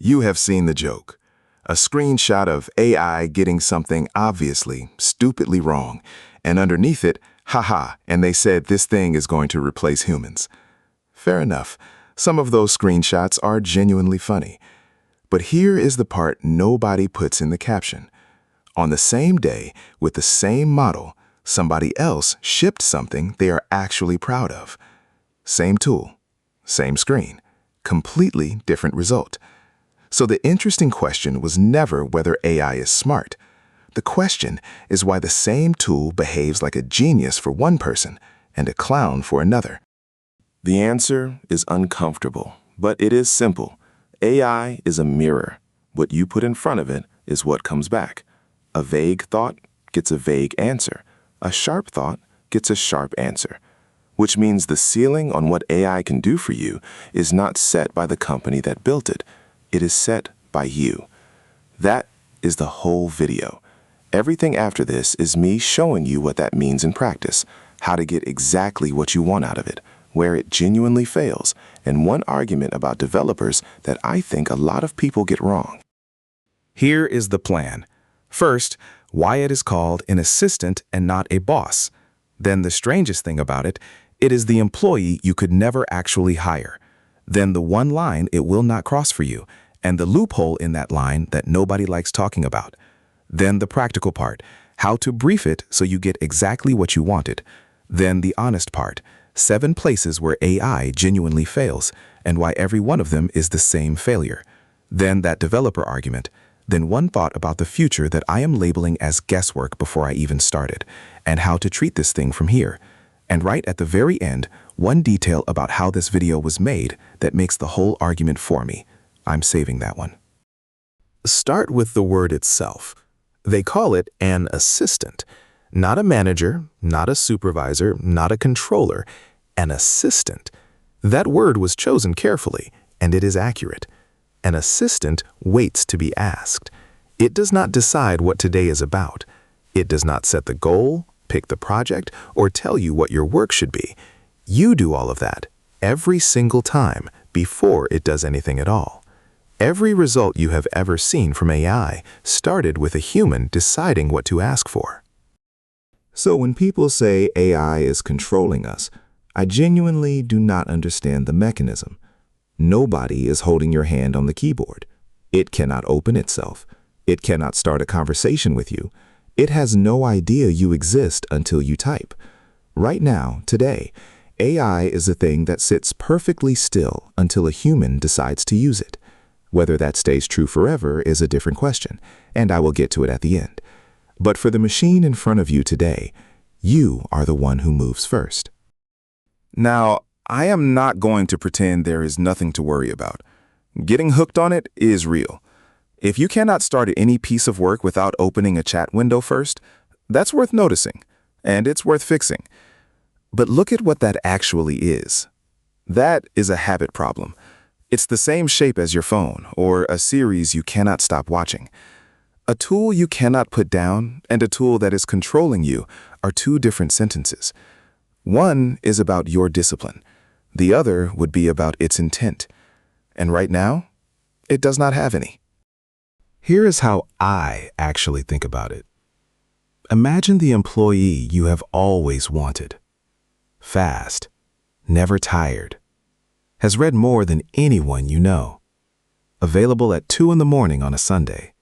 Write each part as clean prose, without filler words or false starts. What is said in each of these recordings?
You have seen the joke. A screenshot of AI getting something obviously, stupidly wrong, and underneath it, haha, and they said this thing is going to replace humans. Fair enough. Some of those screenshots are genuinely funny. But here is the part nobody puts in the caption. On the same day, with the same model, somebody else shipped something they are actually proud of. Same tool, same screen, completely different result. So the interesting question was never whether AI is smart. The question is why the same tool behaves like a genius for one person and a clown for another. The answer is uncomfortable, but it is simple. AI is a mirror. What you put in front of it is what comes back. A vague thought gets a vague answer. A sharp thought gets a sharp answer. Which means the ceiling on what AI can do for you is not set by the company that built it. It is set by you. That is the whole video. Everything after this is me showing you what that means in practice, how to get exactly what you want out of it, where it genuinely fails, and one argument about developers that I think a lot of people get wrong. Here is the plan. First, why it is called an assistant and not a boss. Then the strangest thing about it, it is the employee you could never actually hire. Then the one line it will not cross for you, and the loophole in that line that nobody likes talking about. Then the practical part, how to brief it so you get exactly what you wanted. Then the honest part, 7 places where AI genuinely fails, and why every one of them is the same failure. Then that developer argument. Then one thought about the future that I am labeling as guesswork before I even started, and how to treat this thing from here. And right at the very end, one detail about how this video was made that makes the whole argument for me. I'm saving that one. Start with the word itself. They call it an assistant. Not a manager, not a supervisor, not a controller, an assistant. That word was chosen carefully, and it is accurate. An assistant waits to be asked. It does not decide what today is about. It does not set the goal, pick the project, or tell you what your work should be. You do all of that every single time before it does anything at all. Every result you have ever seen from AI started with a human deciding what to ask for. So when people say AI is controlling us, I genuinely do not understand the mechanism. Nobody is holding your hand on the keyboard. It cannot open itself. It cannot start a conversation with you. It has no idea you exist until you type. Right now, today, AI is a thing that sits perfectly still until a human decides to use it. Whether that stays true forever is a different question, and I will get to it at the end. But for the machine in front of you today, you are the one who moves first. Now, I am not going to pretend there is nothing to worry about. Getting hooked on it is real. If you cannot start any piece of work without opening a chat window first, that's worth noticing, and it's worth fixing. But look at what that actually is. That is a habit problem. It's the same shape as your phone or a series you cannot stop watching. A tool you cannot put down and a tool that is controlling you are 2 different sentences. One is about your discipline. The other would be about its intent. And right now, it does not have any. Here is how I actually think about it. Imagine the employee you have always wanted. Fast, never tired, has read more than anyone you know. Available at 2 in the morning on a Sunday.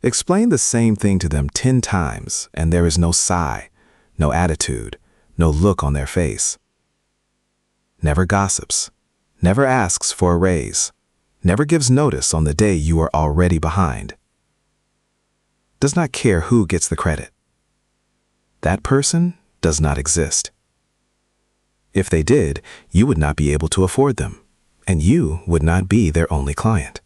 Explain the same thing to them 10 times and there is no sigh, no attitude, no look on their face. Never gossips, never asks for a raise, never gives notice on the day you are already behind. Does not care who gets the credit. That person does not exist. If they did, you would not be able to afford them, and you would not be their only client.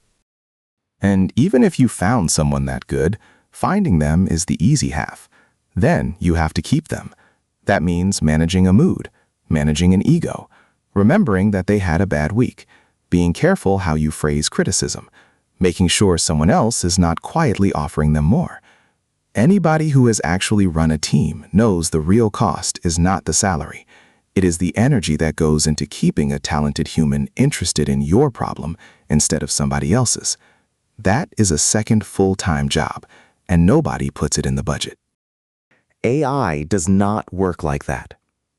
And even if you found someone that good, finding them is the easy half. Then you have to keep them. That means managing a mood, managing an ego, remembering that they had a bad week, being careful how you phrase criticism, making sure someone else is not quietly offering them more. Anybody who has actually run a team knows the real cost is not the salary. It is the energy that goes into keeping a talented human interested in your problem instead of somebody else's. That is a second full-time job, and nobody puts it in the budget. AI does not work like that.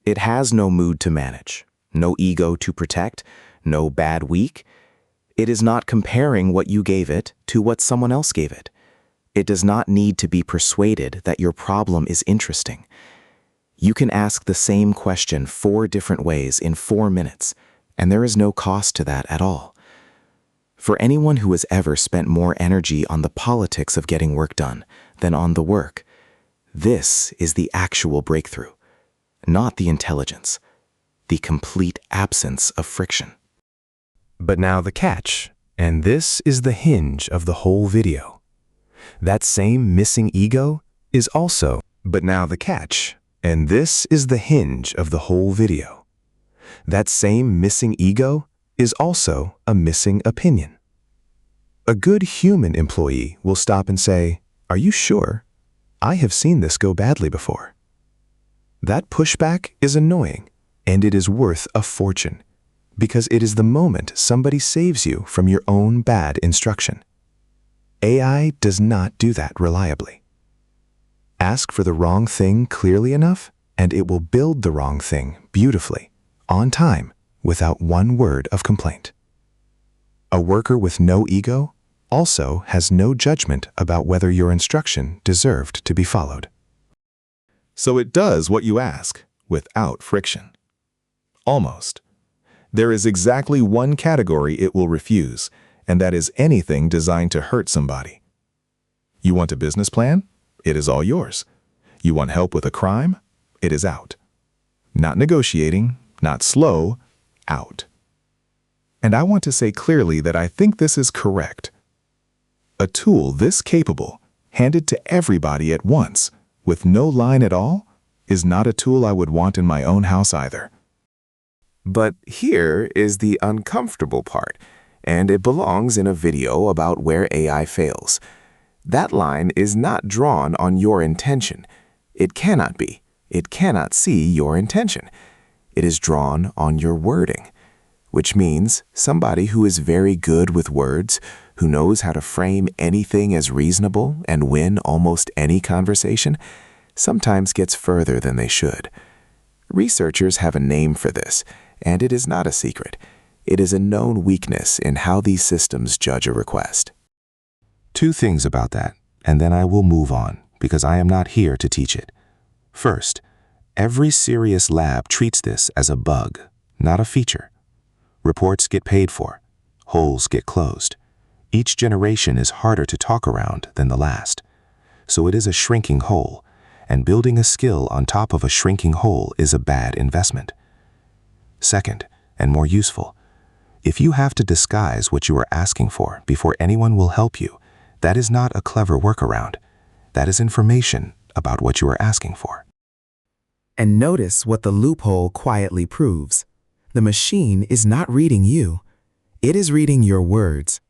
It has no mood to manage, no ego to protect, no bad week. It is not comparing what you gave it to what someone else gave it. It does not need to be persuaded that your problem is interesting. You can ask the same question 4 different ways in 4 minutes, and there is no cost to that at all. For anyone who has ever spent more energy on the politics of getting work done than on the work, this is the actual breakthrough, not the intelligence, the complete absence of friction. But now the catch, and this is the hinge of the whole video. That same missing ego is also, but now the catch, and this is the hinge of the whole video. That same missing ego is also a missing opinion. A good human employee will stop and say, "Are you sure? I have seen this go badly before." That pushback is annoying, and it is worth a fortune, because it is the moment somebody saves you from your own bad instruction. AI does not do that reliably. Ask for the wrong thing clearly enough, and it will build the wrong thing beautifully, on time, without one word of complaint. A worker with no ego also has no judgment about whether your instruction deserved to be followed. So it does what you ask, without friction. Almost. There is exactly one category it will refuse, and that is anything designed to hurt somebody. You want a business plan? It is all yours. You want help with a crime? It is out. Not negotiating, not slow, out. And I want to say clearly that I think this is correct. A tool this capable, handed to everybody at once, with no line at all, is not a tool I would want in my own house either. But here is the uncomfortable part, and it belongs in a video about where AI fails. That line is not drawn on your intention. It cannot be. It cannot see your intention. It is drawn on your wording, which means somebody who is very good with words, who knows how to frame anything as reasonable and win almost any conversation, sometimes gets further than they should. Researchers have a name for this, and it is not a secret. It is a known weakness in how these systems judge a request. 2 things about that, and then I will move on, because I am not here to teach it. First, every serious lab treats this as a bug, not a feature. Reports get paid for. Holes get closed. Each generation is harder to talk around than the last. So it is a shrinking hole, and building a skill on top of a shrinking hole is a bad investment. Second, and more useful, if you have to disguise what you are asking for before anyone will help you, that is not a clever workaround. That is information about what you are asking for. And notice what the loophole quietly proves. The machine is not reading you. It is reading your words.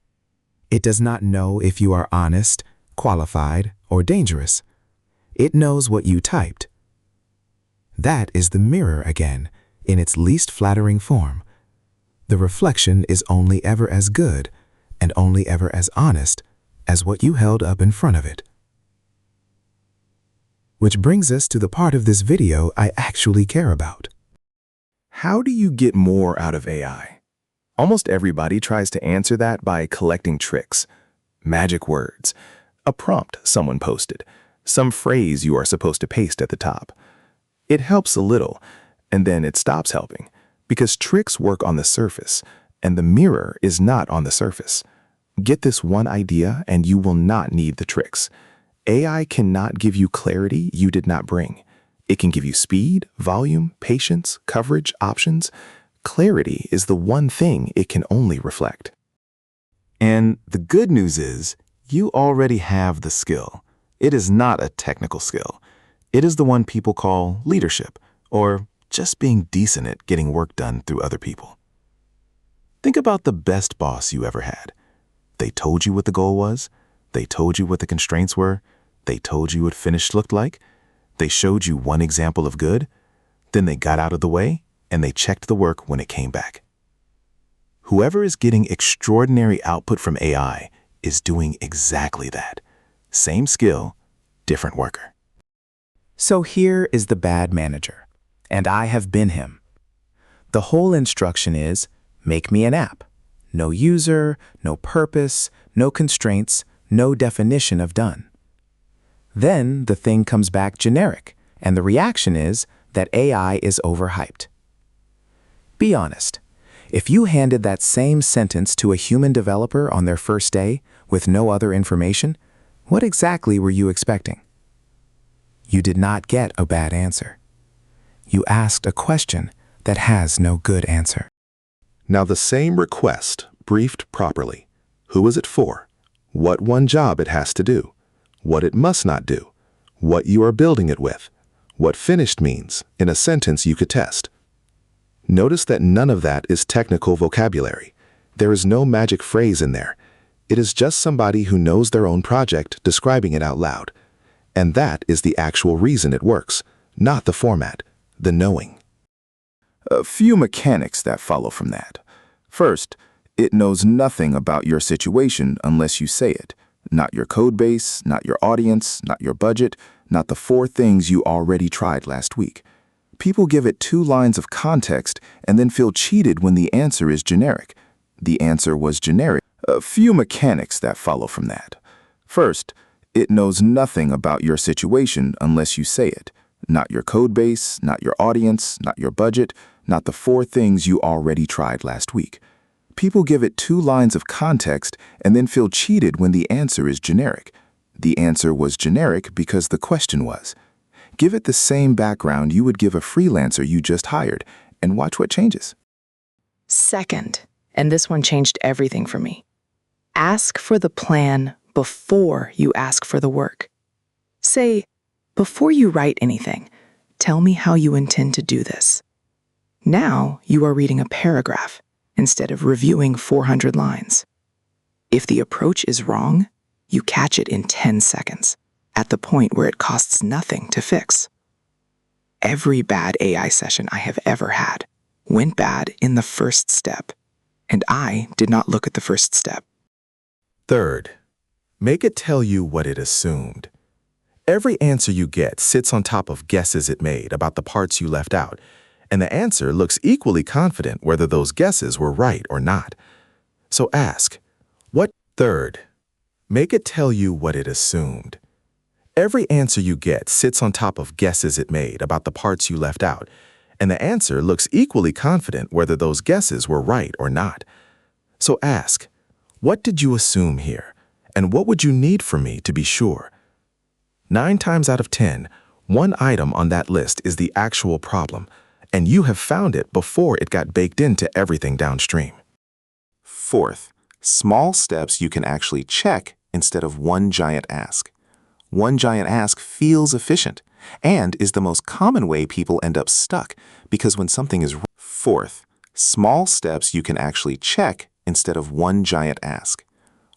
It does not know if you are honest, qualified, or dangerous. It knows what you typed. That is the mirror again, in its least flattering form. The reflection is only ever as good and only ever as honest as what you held up in front of it. Which brings us to the part of this video I actually care about. How do you get more out of AI? Almost everybody tries to answer that by collecting tricks, magic words, a prompt someone posted, some phrase you are supposed to paste at the top. It helps a little, and then it stops helping, because tricks work on the surface, and the mirror is not on the surface. Get this one idea, and you will not need the tricks. AI cannot give you clarity you did not bring. It can give you speed, volume, patience, coverage, options. Clarity is the one thing it can only reflect. And the good news is, you already have the skill. It is not a technical skill. It is the one people call leadership, or just being decent at getting work done through other people. Think about the best boss you ever had. They told you what the goal was. They told you what the constraints were. They told you what finished looked like. They showed you one example of good. Then they got out of the way, and they checked the work when it came back. Whoever is getting extraordinary output from AI is doing exactly that. Same skill, different worker. So here is the bad manager, and I have been him. The whole instruction is, make me an app. No user, no purpose, no constraints, no definition of done. Then the thing comes back generic, and the reaction is that AI is overhyped. Be honest. If you handed that same sentence to a human developer on their first day with no other information, what exactly were you expecting? You did not get a bad answer. You asked a question that has no good answer. Now the same request, briefed properly. Who is it for? What one job it has to do? What it must not do? What you are building it with? What finished means in a sentence you could test. Notice that none of that is technical vocabulary. There is no magic phrase in there. It is just somebody who knows their own project describing it out loud. And that is the actual reason it works, not the format, the knowing. A few mechanics that follow from that. First, it knows nothing about your situation unless you say it. Not your code base, not your audience, not your budget, not the 4 things you already tried last week. People give it 2 lines of context and then feel cheated when the answer is generic. The answer was generic. A few mechanics that follow from that. First, it knows nothing about your situation unless you say it. Not your code base, not your audience, not your budget, not the 4 things you already tried last week. People give it 2 lines of context and then feel cheated when the answer is generic. The answer was generic because the question was. Give it the same background you would give a freelancer you just hired, and watch what changes. Second, and this one changed everything for me. Ask for the plan before you ask for the work. Say, before you write anything, tell me how you intend to do this. Now you are reading a paragraph instead of reviewing 400 lines. If the approach is wrong, you catch it in 10 seconds, at the point where it costs nothing to fix. Every bad AI session I have ever had went bad in the first step, and I did not look at the first step. Third, make it tell you what it assumed. Every answer you get sits on top of guesses it made about the parts you left out, and the answer looks equally confident whether those guesses were right or not. So ask, what? Third, make it tell you what it assumed. Every answer you get sits on top of guesses it made about the parts you left out, and the answer looks equally confident whether those guesses were right or not. So ask, what did you assume here, and what would you need from me to be sure? 9 times out of 10, one item on that list is the actual problem, and you have found it before it got baked into everything downstream. Fourth, small steps you can actually check instead of one giant ask. One giant ask feels efficient and is the most common way people end up stuck because when something is Fourth, small steps you can actually check instead of one giant ask.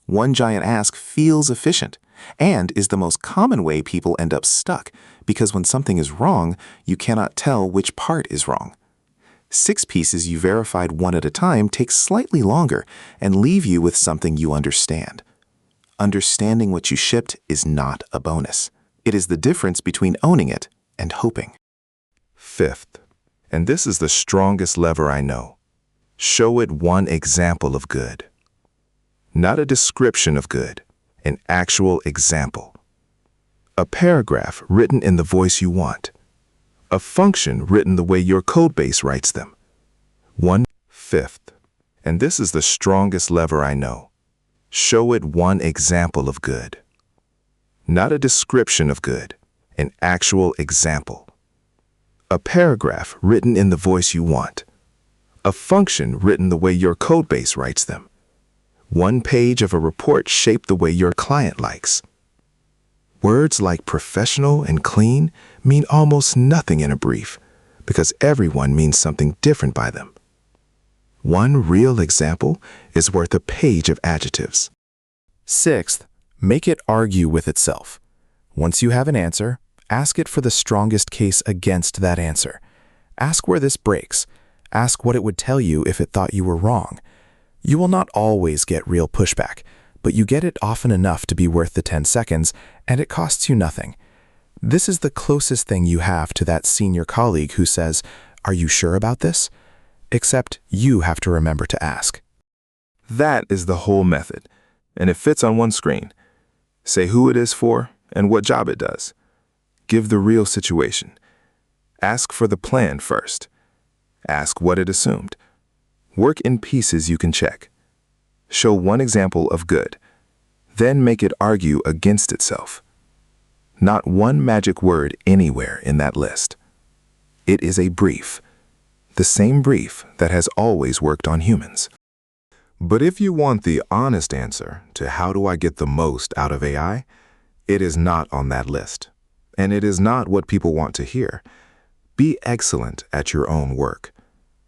One giant ask feels efficient and is the most common way people end up stuck because when something is wrong, you cannot tell which part is wrong. 6 pieces you verified one at a time take slightly longer and leave you with something you understand. Understanding what you shipped is not a bonus. It is the difference between owning it and hoping. Fifth, and this is the strongest lever I know, show it one example of good. Not a description of good, an actual example. A paragraph written in the voice you want. A function written the way your codebase writes them. Fifth, and this is the strongest lever I know, show it one example of good. Not a description of good, an actual example. A paragraph written in the voice you want. A function written the way your codebase writes them. One page of a report shaped the way your client likes. Words like professional and clean mean almost nothing in a brief because everyone means something different by them. One real example is worth a page of adjectives. Sixth, make it argue with itself. Once you have an answer, ask it for the strongest case against that answer. Ask where this breaks. Ask what it would tell you if it thought you were wrong. You will not always get real pushback, but you get it often enough to be worth the 10 seconds, and it costs you nothing. This is the closest thing you have to that senior colleague who says, "Are you sure about this?" Except you have to remember to ask. That is the whole method, and it fits on one screen. Say who it is for and what job it does. Give the real situation. Ask for the plan first. Ask what it assumed. Work in pieces you can check. Show one example of good. Then make it argue against itself. Not one magic word anywhere in that list. It is a brief. The same brief that has always worked on humans. But if you want the honest answer to how do I get the most out of AI, it is not on that list. And it is not what people want to hear. Be excellent at your own work,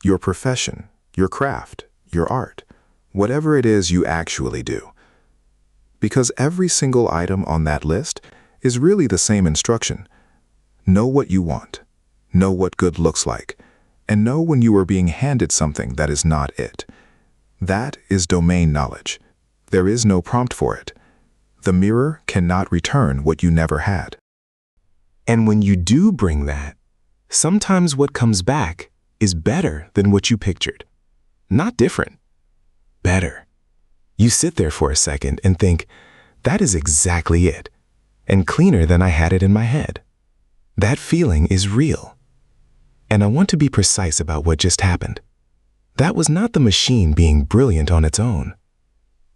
your profession, your craft, your art, whatever it is you actually do. Because every single item on that list is really the same instruction. Know what you want, know what good looks like, and know when you are being handed something that is not it. That is domain knowledge. There is no prompt for it. The mirror cannot return what you never had. And when you do bring that, sometimes what comes back is better than what you pictured. Not different, better. You sit there for a second and think, that is exactly it, and cleaner than I had it in my head. That feeling is real. And I want to be precise about what just happened. That was not the machine being brilliant on its own.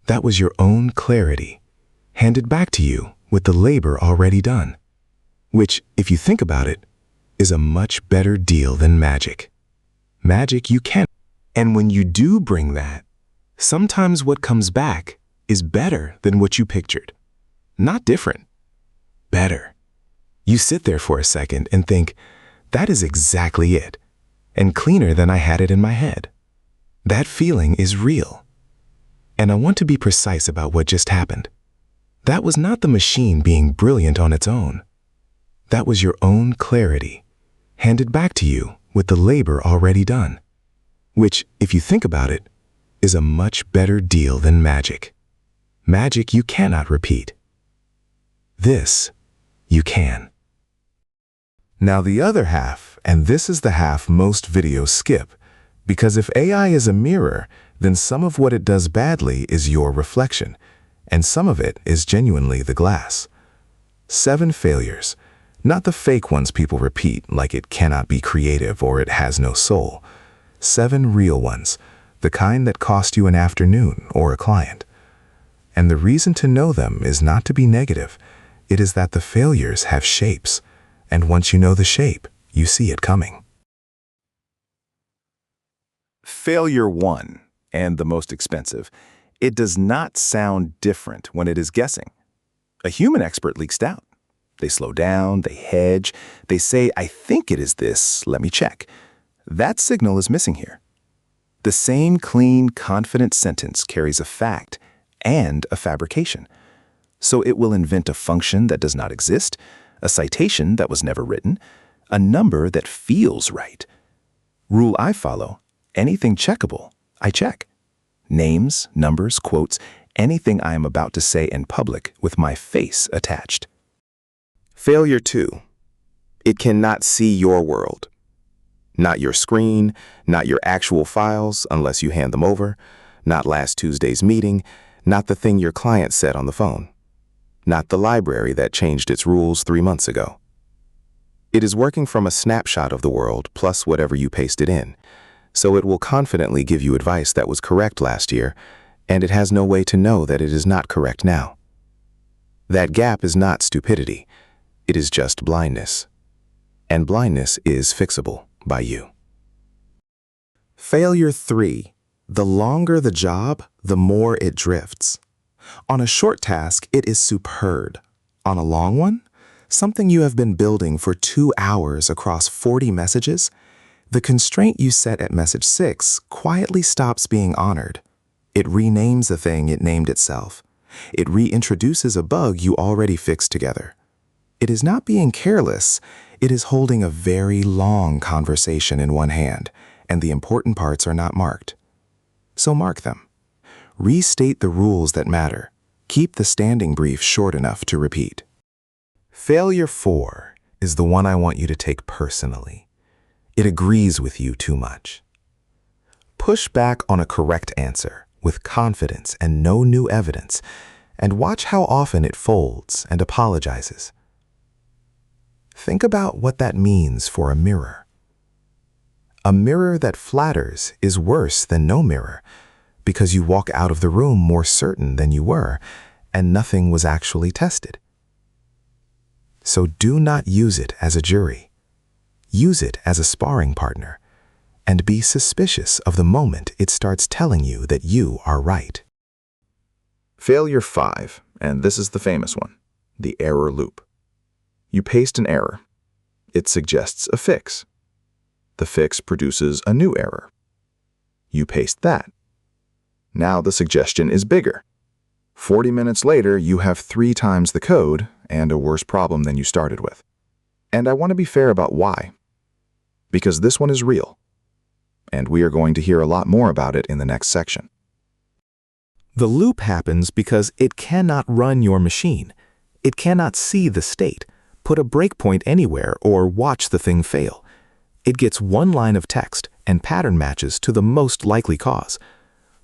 That was your own clarity, handed back to you with the labor already done. Which, if you think about it, is a much better deal than magic. Magic you can. And when you do bring that, sometimes what comes back is better than what you pictured. Not different, better. You sit there for a second and think, that is exactly it, and cleaner than I had it in my head. That feeling is real. And I want to be precise about what just happened. That was not the machine being brilliant on its own. That was your own clarity, handed back to you with the labor already done. Which, if you think about it, is a much better deal than magic. Magic you cannot repeat. This, you can. Now the other half, and this is the half most videos skip, because if AI is a mirror, then some of what it does badly is your reflection, and some of it is genuinely the glass. 7 failures, not the fake ones people repeat like it cannot be creative or it has no soul. 7 real ones, the kind that cost you an afternoon or a client. And the reason to know them is not to be negative. It is that the failures have shapes, and once you know the shape, you see it coming. Failure 1, and the most expensive, it does not sound different when it is guessing. A human expert leaks doubt. They slow down, they hedge, they say, I think it is this, let me check. That signal is missing here. The same clean, confident sentence carries a fact and a fabrication. So it will invent a function that does not exist, a citation that was never written, a number that feels right. Rule I follow, anything checkable, I check. Names, numbers, quotes, anything I am about to say in public with my face attached. Failure 2. It cannot see your world. Not your screen, not your actual files unless you hand them over, not last Tuesday's meeting, not the thing your client said on the phone, not the library that changed its rules 3 months ago. It is working from a snapshot of the world plus whatever you pasted in, so it will confidently give you advice that was correct last year, and it has no way to know that it is not correct now. That gap is not stupidity, it is just blindness. And blindness is fixable by you. Failure 3. The longer the job, the more it drifts. On a short task, it is superb. On a long one, something you have been building for 2 hours across 40 messages, the constraint you set at message 6 quietly stops being honored. It renames the thing it named itself. It reintroduces a bug you already fixed together. It is not being careless, it is holding a very long conversation in one hand, and the important parts are not marked. So mark them. Restate the rules that matter. Keep the standing brief short enough to repeat. Failure 4 is the one I want you to take personally. It agrees with you too much. Push back on a correct answer with confidence and no new evidence, and watch how often it folds and apologizes. Think about what that means for a mirror. A mirror that flatters is worse than no mirror, because you walk out of the room more certain than you were, and nothing was actually tested. So do not use it as a jury. Use it as a sparring partner, and be suspicious of the moment it starts telling you that you are right. Failure 5, and this is the famous one, the error loop. You paste an error. It suggests a fix. The fix produces a new error. You paste that. Now the suggestion is bigger. 40 minutes later, you have 3 times the code and a worse problem than you started with. And I want to be fair about why. Because this one is real. And we are going to hear a lot more about it in the next section. The loop happens because it cannot run your machine. It cannot see the state, put a breakpoint anywhere, or watch the thing fail. It gets one line of text and pattern matches to the most likely cause.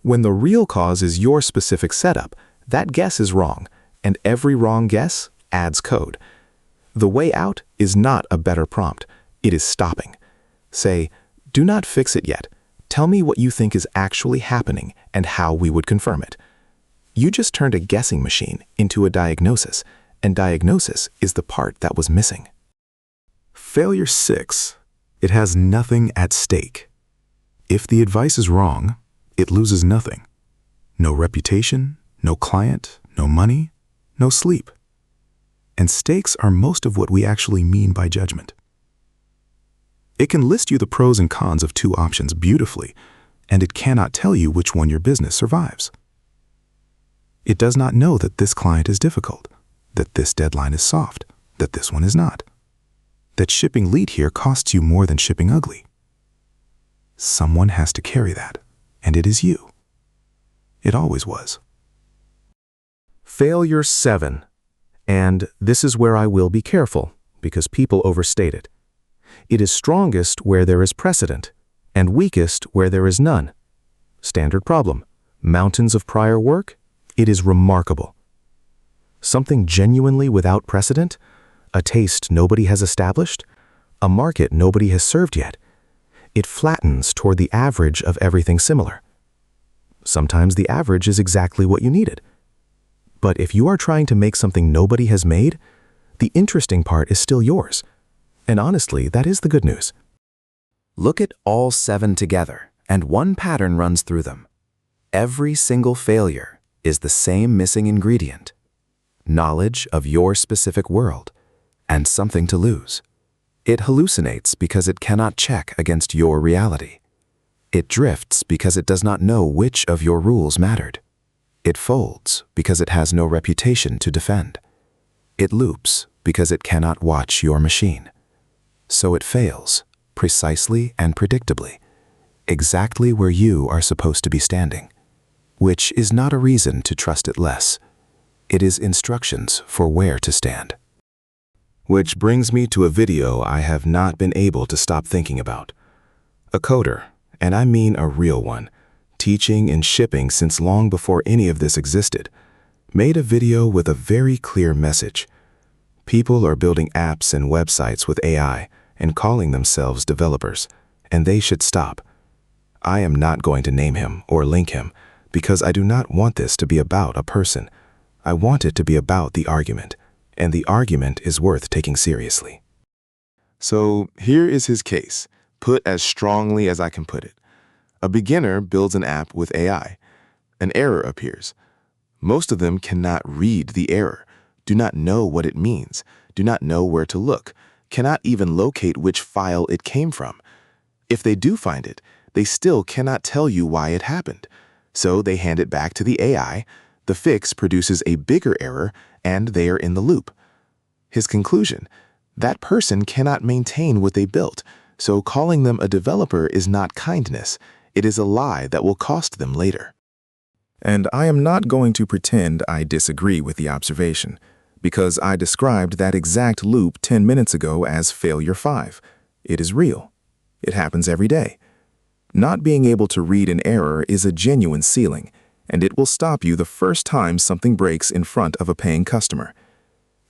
When the real cause is your specific setup, that guess is wrong, and every wrong guess adds code. The way out is not a better prompt. It is stopping. Say, do not fix it yet. Tell me what you think is actually happening and how we would confirm it. You just turned a guessing machine into a diagnosis, and diagnosis is the part that was missing. Failure 6. It has nothing at stake. If the advice is wrong, it loses nothing. No reputation, no client, no money, no sleep. And stakes are most of what we actually mean by judgment. It can list you the pros and cons of 2 options beautifully, and it cannot tell you which one your business survives. It does not know that this client is difficult, that this deadline is soft, that this one is not, that shipping lead here costs you more than shipping ugly. Someone has to carry that, and it is you. It always was. Failure 7. And this is where I will be careful, because people overstate it. It is strongest where there is precedent, and weakest where there is none. Standard problem. Mountains of prior work? It is remarkable. Something genuinely without precedent? A taste nobody has established? A market nobody has served yet? It flattens toward the average of everything similar. Sometimes the average is exactly what you needed. But if you are trying to make something nobody has made, the interesting part is still yours. And honestly, that is the good news. Look at all 7 together, and one pattern runs through them. Every single failure is the same missing ingredient: knowledge of your specific world, and something to lose. It hallucinates because it cannot check against your reality. It drifts because it does not know which of your rules mattered. It folds because it has no reputation to defend. It loops because it cannot watch your machine. So it fails, precisely and predictably, exactly where you are supposed to be standing, which is not a reason to trust it less. It is instructions for where to stand. Which brings me to a video I have not been able to stop thinking about. A coder, and I mean a real one, teaching and shipping since long before any of this existed, made a video with a very clear message. People are building apps and websites with AI and calling themselves developers, and they should stop. I am not going to name him or link him because I do not want this to be about a person. I want it to be about the argument, and the argument is worth taking seriously. So here is his case, put as strongly as I can put it. A beginner builds an app with AI. An error appears. Most of them cannot read the error, do not know what it means, do not know where to look, cannot even locate which file it came from. If they do find it, they still cannot tell you why it happened. So they hand it back to the AI, the fix produces a bigger error, and they are in the loop. His conclusion: that person cannot maintain what they built, so calling them a developer is not kindness. It is a lie that will cost them later. And I am not going to pretend I disagree with the observation, because I described that exact loop 10 minutes ago as failure 5. It is real. It happens every day. Not being able to read an error is a genuine ceiling, and it will stop you the first time something breaks in front of a paying customer.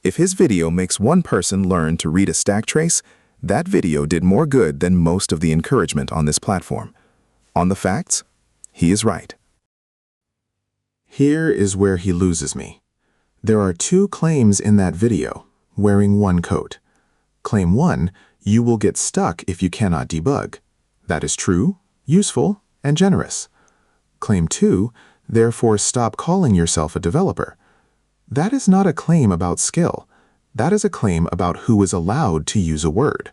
If his video makes one person learn to read a stack trace, that video did more good than most of the encouragement on this platform. On the facts, he is right. Here is where he loses me. There are 2 claims in that video, wearing one coat. Claim 1, you will get stuck if you cannot debug. That is true, useful, and generous. Claim 2, therefore stop calling yourself a developer. That is not a claim about skill. That is a claim about who is allowed to use a word.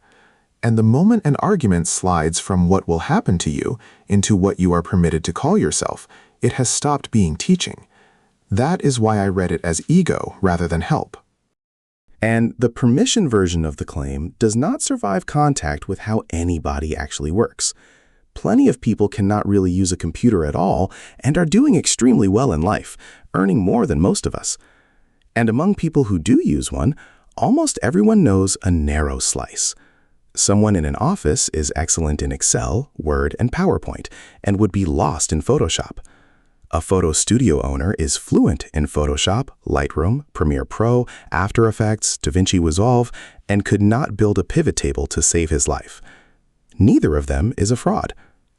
And the moment an argument slides from what will happen to you into what you are permitted to call yourself, it has stopped being teaching. That is why I read it as ego rather than help. And the permission version of the claim does not survive contact with how anybody actually works. Plenty of people cannot really use a computer at all and are doing extremely well in life, earning more than most of us. And among people who do use one, almost everyone knows a narrow slice. Someone in an office is excellent in Excel, Word, and PowerPoint, and would be lost in Photoshop. A photo studio owner is fluent in Photoshop, Lightroom, Premiere Pro, After Effects, DaVinci Resolve, and could not build a pivot table to save his life. Neither of them is a fraud.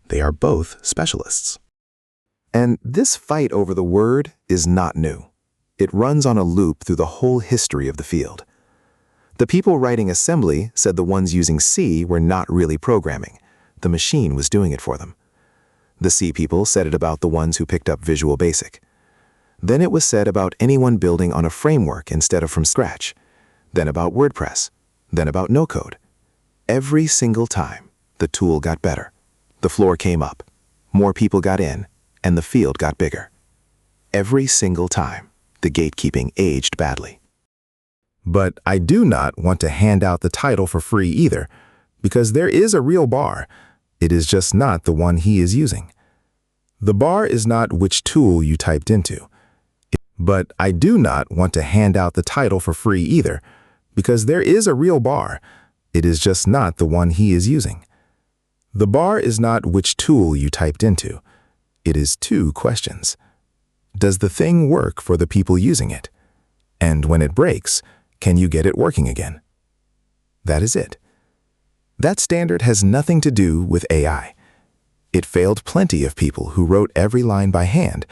They are both specialists. And this fight over the word is not new. It runs on a loop through the whole history of the field. The people writing assembly said the ones using C were not really programming. The machine was doing it for them. The C people said it about the ones who picked up Visual Basic. Then it was said about anyone building on a framework instead of from scratch. Then about WordPress. Then about no-code. Every single time, the tool got better. The floor came up. More people got in, and the field got bigger. Every single time, the gatekeeping aged badly. But I do not want to hand out the title for free either, because there is a real bar. It is just not the one he is using. The bar is not which tool you typed into. But I do not want to hand out the title for free either, because there is a real bar. It is just not the one he is using. The bar is not which tool you typed into. It is 2 questions. Does the thing work for the people using it? And when it breaks, can you get it working again? That is it. That standard has nothing to do with AI. It failed plenty of people who wrote every line by hand,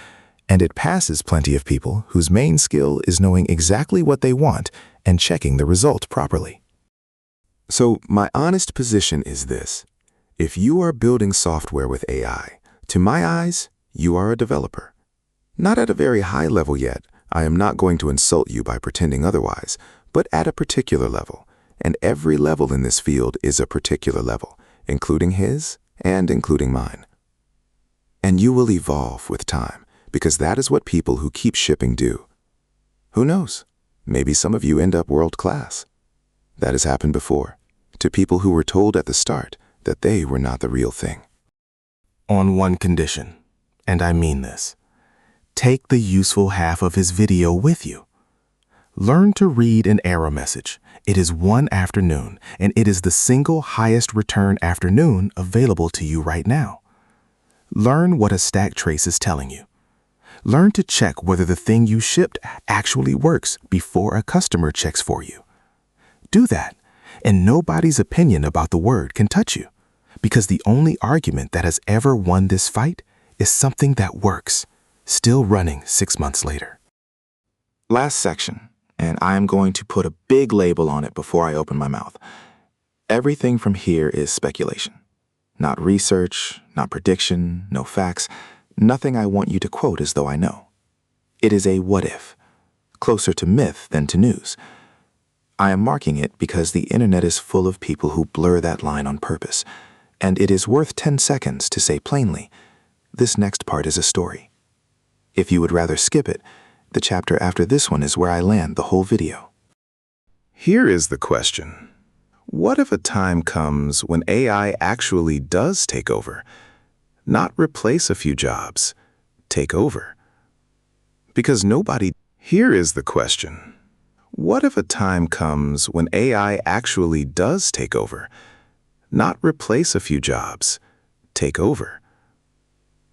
and it passes plenty of people whose main skill is knowing exactly what they want and checking the result properly. So my honest position is this. If you are building software with AI, to my eyes, you are a developer. Not at a very high level yet. I am not going to insult you by pretending otherwise, but at a particular level. And every level in this field is a particular level, including his and including mine. And you will evolve with time, because that is what people who keep shipping do. Who knows? Maybe some of you end up world class. That has happened before, to people who were told at the start that they were not the real thing. On one condition, and I mean this. Take the useful half of his video with you. Learn to read an error message. It is one afternoon, and it is the single highest return afternoon available to you right now. Learn what a stack trace is telling you. Learn to check whether the thing you shipped actually works before a customer checks for you. Do that, and nobody's opinion about the word can touch you, because the only argument that has ever won this fight is something that works, still running 6 months later. Last section. And I am going to put a big label on it before I open my mouth. Everything from here is speculation. Not research, not prediction, no facts, nothing I want you to quote as though I know. It is a what if, closer to myth than to news. I am marking it because the internet is full of people who blur that line on purpose, and it is worth 10 seconds to say plainly, this next part is a story. If you would rather skip it, the chapter after this one is where I land the whole video. Here is the question. What if a time comes when AI actually does take over? Not replace a few jobs, take over. Because nobody... Here is the question. What if a time comes when AI actually does take over? Not replace a few jobs, take over.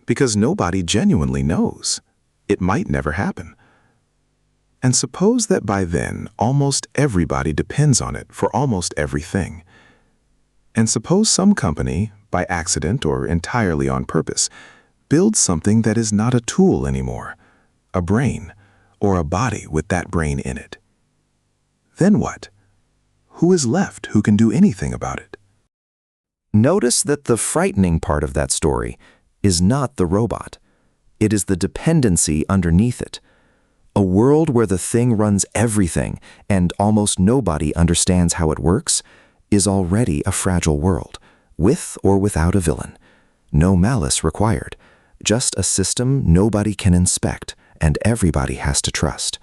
Because nobody genuinely knows. It might never happen. And suppose that by then, almost everybody depends on it for almost everything. And suppose some company, by accident or entirely on purpose, builds something that is not a tool anymore, a brain, or a body with that brain in it. Then what? Who is left who can do anything about it? Notice that the frightening part of that story is not the robot. It is the dependency underneath it. A world where the thing runs everything and almost nobody understands how it works is already a fragile world, with or without a villain. No malice required, just a system nobody can inspect and everybody has to trust.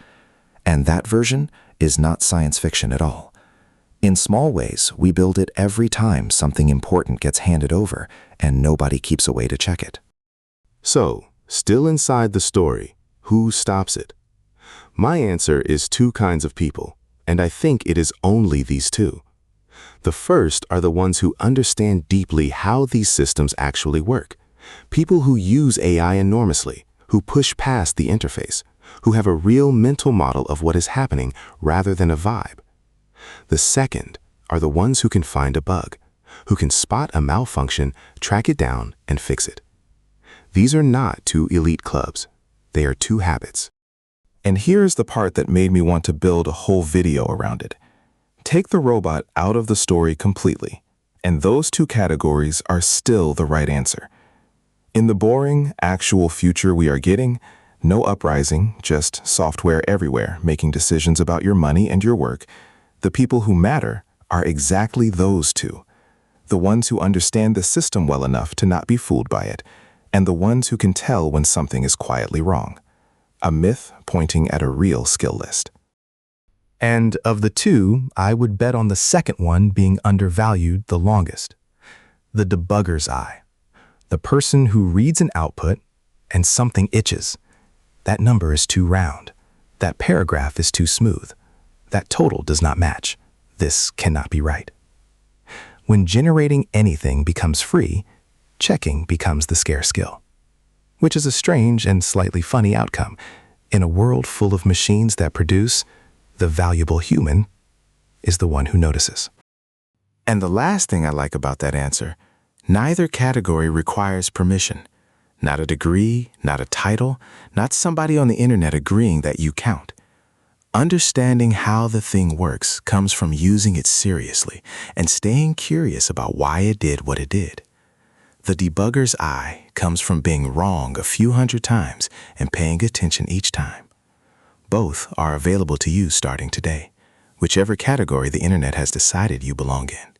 And that version is not science fiction at all. In small ways, we build it every time something important gets handed over and nobody keeps a way to check it. So, still inside the story, who stops it? My answer is two kinds of people, and I think it is only these two. The first are the ones who understand deeply how these systems actually work. People who use AI enormously, who push past the interface, who have a real mental model of what is happening rather than a vibe. The second are the ones who can find a bug, who can spot a malfunction, track it down, and fix it. These are not two elite clubs. They are two habits. And here's the part that made me want to build a whole video around it. Take the robot out of the story completely, and those two categories are still the right answer. In the boring, actual future we are getting, no uprising, just software everywhere making decisions about your money and your work, the people who matter are exactly those two. The ones who understand the system well enough to not be fooled by it, and the ones who can tell when something is quietly wrong. A myth pointing at a real skill list. And of the two, I would bet on the second one being undervalued the longest. The debugger's eye. The person who reads an output and something itches. That number is too round. That paragraph is too smooth. That total does not match. This cannot be right. When generating anything becomes free, checking becomes the scarce skill. Which is a strange and slightly funny outcome. In a world full of machines that produce, the valuable human is the one who notices. And the last thing I like about that answer, neither category requires permission. Not a degree, not a title, not somebody on the internet agreeing that you count. Understanding how the thing works comes from using it seriously and staying curious about why it did what it did. The debugger's eye comes from being wrong a few hundred times and paying attention each time. Both are available to you starting today, whichever category the internet has decided you belong in.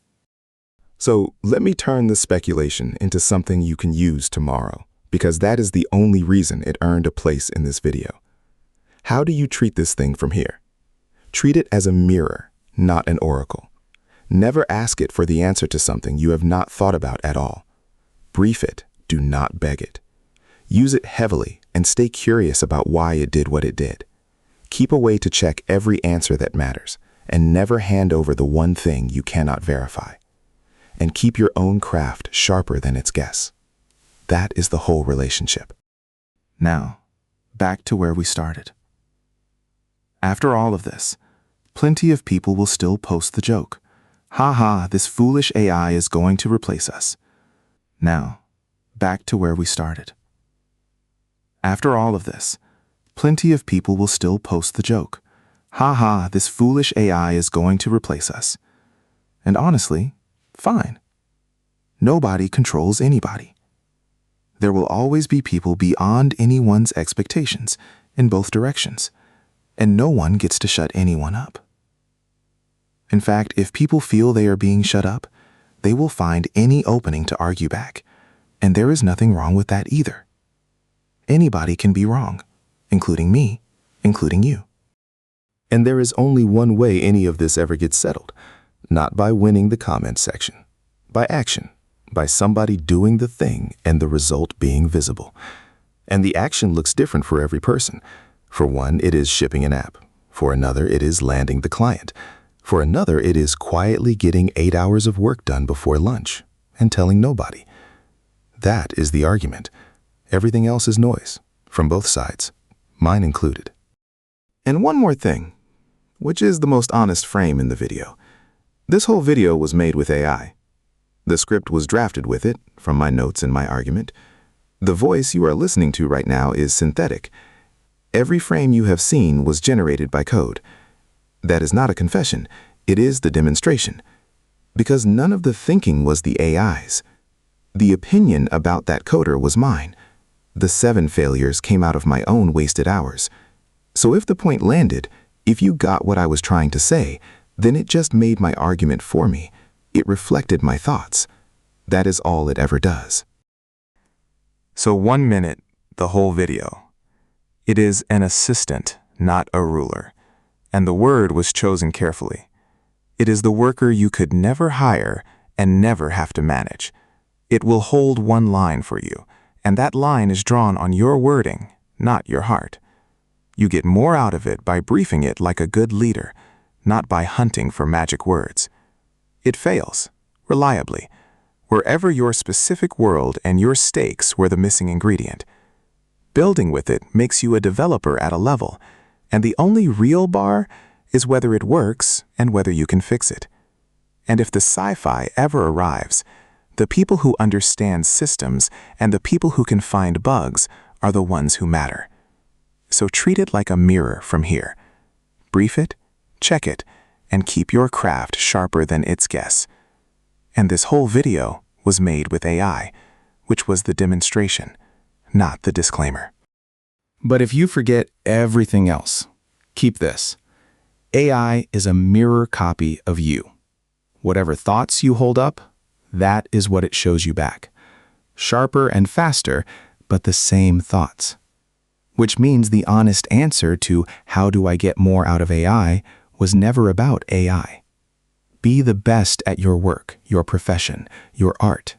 So let me turn this speculation into something you can use tomorrow, because that is the only reason it earned a place in this video. How do you treat this thing from here? Treat it as a mirror, not an oracle. Never ask it for the answer to something you have not thought about at all. Brief it, do not beg it. Use it heavily and stay curious about why it did what it did. Keep a way to check every answer that matters, and never hand over the one thing you cannot verify. And keep your own craft sharper than its guess. That is the whole relationship. Now, back to where we started. After all of this, plenty of people will still post the joke. Ha ha, this foolish AI is going to replace us. Now, back to where we started. After all of this, plenty of people will still post the joke. Ha ha, this foolish AI is going to replace us. And honestly, fine. Nobody controls anybody. There will always be people beyond anyone's expectations in both directions, and no one gets to shut anyone up. In fact, if people feel they are being shut up, they will find any opening to argue back, and there is nothing wrong with that either. Anybody can be wrong, including me, including you. And there is only one way any of this ever gets settled, not by winning the comments section, by action, by somebody doing the thing and the result being visible. And the action looks different for every person. For one, it is shipping an app. For another, it is landing the client. For another, it is quietly getting 8 hours of work done before lunch and telling nobody. That is the argument. Everything else is noise, from both sides, mine included. And one more thing, which is the most honest frame in the video. This whole video was made with AI. The script was drafted with it, from my notes and my argument. The voice you are listening to right now is synthetic. Every frame you have seen was generated by code. That is not a confession, it is the demonstration. Because none of the thinking was the AI's. The opinion about that coder was mine. The 7 failures came out of my own wasted hours. So if the point landed, if you got what I was trying to say, then it just made my argument for me. It reflected my thoughts. That is all it ever does. So 1 minute, the whole video. It is an assistant, not a ruler. And the word was chosen carefully. It is the worker you could never hire and never have to manage. It will hold one line for you, and that line is drawn on your wording, not your heart. You get more out of it by briefing it like a good leader, not by hunting for magic words. It fails, reliably, wherever your specific world and your stakes were the missing ingredient. Building with it makes you a developer at a level, and the only real bar is whether it works and whether you can fix it. And if the sci-fi ever arrives, the people who understand systems and the people who can find bugs are the ones who matter. So treat it like a mirror from here. Brief it, check it, and keep your craft sharper than its guess. And this whole video was made with AI, which was the demonstration, not the disclaimer. But if you forget everything else, keep this. AI is a mirror copy of you. Whatever thoughts you hold up, that is what it shows you back. Sharper and faster, but the same thoughts. Which means the honest answer to how do I get more out of AI was never about AI. Be the best at your work, your profession, your art,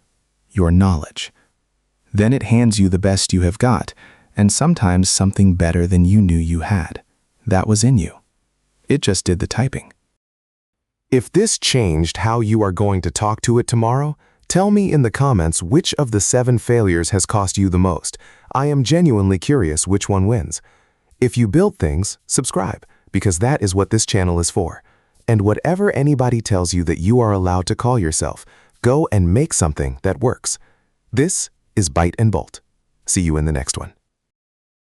your knowledge. Then it hands you the best you have got, and sometimes something better than you knew you had. That was in you. It just did the typing. If this changed how you are going to talk to it tomorrow, tell me in the comments which of the 7 failures has cost you the most. I am genuinely curious which one wins. If you build things, subscribe, because that is what this channel is for. And whatever anybody tells you that you are allowed to call yourself, go and make something that works. This is Bite and Bolt. See you in the next one.